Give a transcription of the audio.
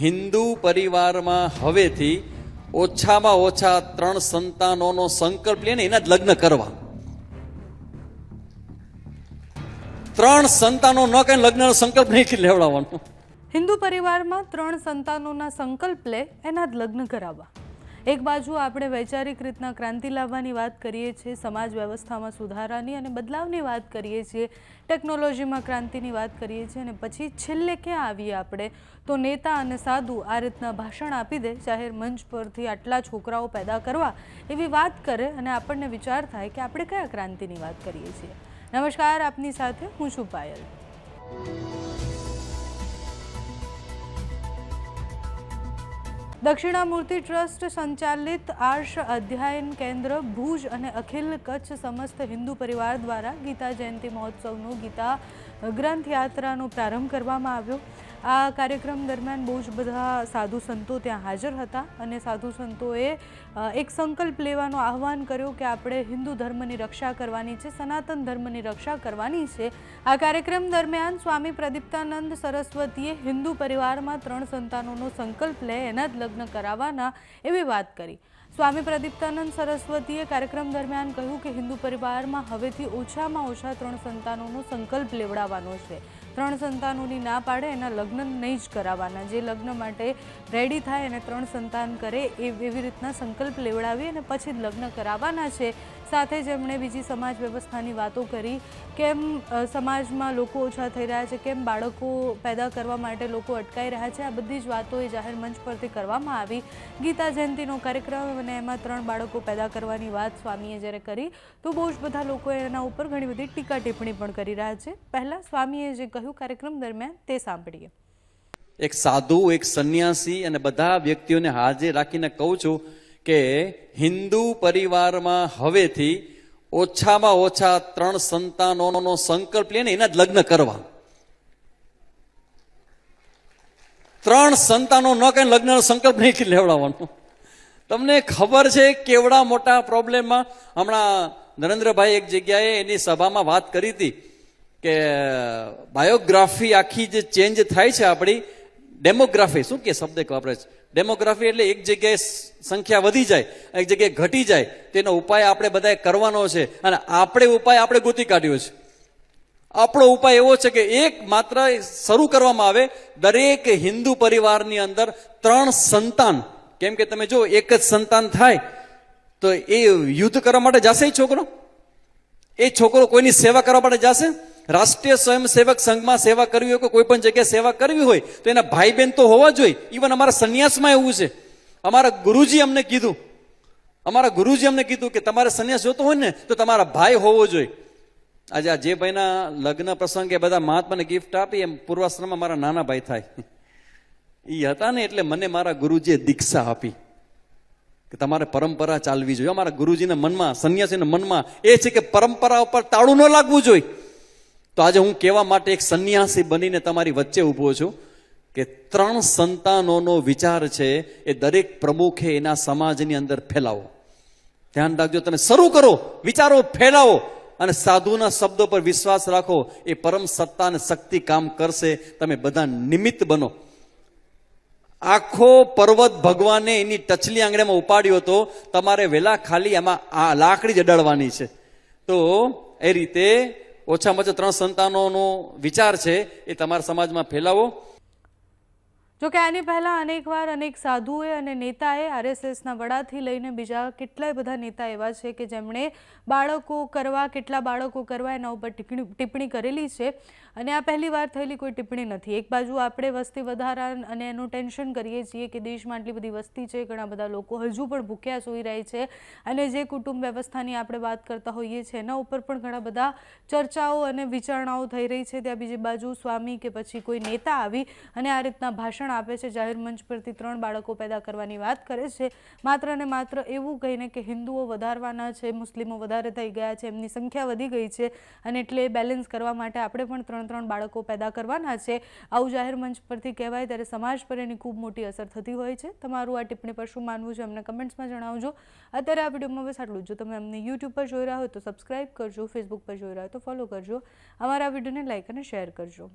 હિન્દુ પરિવારમાં હવેથી ઓછામાં ઓછા 3 સંતાનોનો સંકલ્પ લઈને એના જ લગ્ન કરવા. 3 સંતાનો ન કઈ લગ્નનો સંકલ્પ નહીં લેવડાવવાનો. હિન્દુ પરિવારમાં 3 સંતાનોના સંકલ્પ લે એના જ લગ્ન કરાવવા. એક બાજુ આપણે વૈચારિક રીતના ક્રાંતિ લાવવાની વાત કરીએ છીએ, સમાજ વ્યવસ્થામાં સુધારાની અને બદલાવની વાત કરીએ છીએ, ટેકનોલોજીમાં ક્રાંતિની વાત કરીએ છીએ, અને પછી છેલ્લે ક્યાં આવીએ આપણે તો નેતા અને સાધુ આ રીતના ભાષણ આપી દે, જાહેર મંચ પરથી આટલા છોકરાઓ પેદા કરવા એવી વાત કરે અને આપણને વિચાર થાય કે આપણે કયા ક્રાંતિની વાત કરીએ છીએ. નમસ્કાર, આપની સાથે હું છું પાયલ. દક્ષિણામૂર્તિ ટ્રસ્ટ સંચાલિત આર્ષ અધ્યયન કેન્દ્ર ભુજ અને અખિલ કચ્છ સમસ્ત હિન્દુ પરિવાર દ્વારા ગીતા જયંતિ મહોત્સવનો ગીતા ગ્રંથ યાત્રાનો પ્રારંભ કરવામાં આવ્યો. આ કાર્યક્રમ દરમિયાન બહુ જ બધા સાધુ સંતો ત્યાં હાજર હતા અને સાધુ સંતોએ એક સંકલ્પ લેવાનો આહવાન કર્યું કે આપણે હિન્દુ ધર્મની રક્ષા કરવાની છે, સનાતન ધર્મની રક્ષા કરવાની છે. આ કાર્યક્રમ દરમિયાન સ્વામી પ્રદીપ્તાનંદ સરસ્વતીએ હિન્દુ પરિવારમાં 3 સંતાનોનો સંકલ્પ લે એના જ લગ્ન કરાવવાના એવી વાત કરી. સ્વામી પ્રદીપ્તાનંદ સરસ્વતીએ કાર્યક્રમ દરમિયાન કહ્યું કે હિન્દુ પરિવારમાં હવેથી ઓછામાં ઓછા 3 સંતાનોનો સંકલ્પ લેવડાવવાનો છે. 3 સંતાનોની ના પાડે એના લગ્ન નહીં જ કરાવવાના. જે લગ્ન માટે રેડી થાય અને 3 સંતાન કરે એવી રીતના સંકલ્પ લેવડાવી અને પછી જ લગ્ન કરાવવાના છે. સાથે જ એમણે બીજી સમાજ વ્યવસ્થાની વાતો કરી, કેમ સમાજમાં લોકો ઓછા થઈ રહ્યા છે, કેમ બાળકો પેદા કરવા માટે લોકો અટકાઈ રહ્યા છે. આ બધી જ વાતો એ જાહેર મંચ પરથી કરવામાં આવી. ગીતા જયંતિનો કાર્યક્રમ અને એમાં 3 બાળકો પેદા કરવાની વાત સ્વામીએ જ્યારે કરી તો બહુ જ બધા લોકો એના ઉપર ઘણી બધી ટીકા ટિપ્પણી પણ કરી રહ્યા છે. પહેલા સ્વામીએ જે કહ્યું કાર્યક્રમ દરમિયાન તે સાંભળીએ. એક સાધુ, એક સંન્યાસી અને બધા વ્યક્તિઓને હાજર રાખીને કહું છું કે હિન્દુ પરિવારમાં હવેથી ઓછામાં ઓછા 3 સંતાનોનો સંકલ્પ લઈને એના જ લગ્ન કરવા. 3 સંતાનો ન કઈ લગ્નનો સંકલ્પ નહીં લેવડાવવાનો. તમને ખબર છે કેવડા મોટા પ્રોબ્લેમમાં હમણાં નરેન્દ્રભાઈ એક જગ્યાએ એની સભામાં વાત કરી હતી કે બાયોગ્રાફી આખી જે ચેન્જ થાય છે આપણી ડેમોગ્રાફી, શું કે શબ્દ વાપરે છે ડેમોગ્રાફી, એટલે એક જગ્યાએ સંખ્યા વધી જાય, એક જગ્યાએ ઘટી જાય, તેનો ઉપાય આપણે બધાએ કરવાનો છે. અને આપણે ગોતી કાઢ્યો છે. આપણો ઉપાય એવો છે કે એક માત્ર શરૂ કરવામાં આવે દરેક હિન્દુ પરિવારની અંદર 3 સંતાન. કેમ કે તમે જો એક જ સંતાન થાય તો એ યુદ્ધ કરવા માટે જશે એ છોકરો કોઈની સેવા કરવા માટે જશે. રાષ્ટ્રીય સ્વયંસેવક સંઘમાં સેવા કરવી હોય, કોઈ પણ જગ્યાએ સેવા કરવી હોય તો એના ભાઈ બહેન તો હોવા જોઈએ. ઇવન અમારા સંન્યાસમાં એવું છે. અમારા ગુરુજી અમને કીધું કે તમારે સંન્યાસ જોતો હોય ને તો તમારા ભાઈ હોવો જોઈએ. આજે આ જે ભાઈના લગ્ન પ્રસંગે બધા મહાત્માને ગિફ્ટ આપી, એમ પૂર્વાશ્રમમાં મારા નાના ભાઈ થાય એ હતા ને, એટલે મને મારા ગુરુજીએ દીક્ષા આપી કે તમારે પરંપરા ચાલવી જોઈએ. અમારા ગુરુજીના મનમાં, સંન્યાસીના મનમાં એ છે કે પરંપરા ઉપર તાળું ન લાગવું જોઈએ. તો આજે હું કહેવા માટે એક સંન્યાસી બનીને તમારી વચ્ચે ઊભો છું કે 3 સંતાનોનો વિચાર છે એ દરેક પ્રમુખે એના સમાજની અંદર ફેલાવો. ધ્યાન રાખજો, તમે શરૂ કરો, વિચારો ફેલાવો અને સાધુના શબ્દો પર વિશ્વાસ રાખો. એ પરમ સત્તા અને શક્તિ કામ કરશે. તમે બધા નિમિત્ત બનો. આખો પર્વત ભગવાને એની ટચલી આંગળીમાં ઉપાડ્યો હતો. તમારે વેલા ખાલી એમાં આ લાકડી જ અડાડવાની છે. તો એ રીતે ઓછામાં ઓછા 3 સંતાનોનો વિચાર છે એ તમારા સમાજમાં ફેલાવો. જોકે આની પહેલા અનેકવાર અનેક સાધુએ અને નેતાએ, આરએસએસના વડાથી લઈને બીજા કેટલાય બધા નેતા એવા છે કે જેમણે કેટલા બાળકો કરવા એના ઉપર ટિપ્પણી કરેલી છે. અને આ પહેલી વાર થયેલી કોઈ ટિપ્પણી નથી. એક બાજુ આપણે વસ્તી વધારા અને એનું ટેન્શન કરીએ છીએ કે દેશમાં આટલી બધી વસ્તી છે, ઘણા બધા લોકો હજુ પણ ભૂખ્યા સૂઈ રહે છે, અને જે કુટુંબ વ્યવસ્થાની આપણે વાત કરતા હોઈએ છીએ એના ઉપર પણ ઘણા બધા ચર્ચાઓ અને વિચારણાઓ થઈ રહી છે. ત્યાં બીજી બાજુ સ્વામી કે પછી કોઈ નેતા આવી અને આ રીતના ભાષણ આપે છે, જાહેર મંચ પરથી 3 બાળકો પેદા કરવાની વાત કરે છે, માત્ર ને માત્ર એવું કહીને કે હિન્દુઓ વધારવાના છે, મુસ્લિમો વધારે થઈ ગયા છે, એમની સંખ્યા વધી ગઈ છે અને એટલે બેલેન્સ કરવા માટે આપણે પણ 3 બાળકો પેદા કરવાના છે. આવું જાહેર મંચ પરથી કહેવાય ત્યારે સમાજ પર એની ખૂબ મોટી અસર થતી હોય છે. તમારું આ ટિપ્પણી પર શું માનવું છે અમને કમેન્ટ્સમાં જણાવજો. અત્યારે આ વિડીયોમાં બસ આટલું જ. જો તમે અમને યુટ્યુબ પર જોઈ રહ્યા હોય તો સબસ્ક્રાઇબ કરજો, ફેસબુક પર જોઈ રહ્યા હોય તો ફોલો કરજો, અમારા વિડીયોને લાઇક અને શેર કરજો.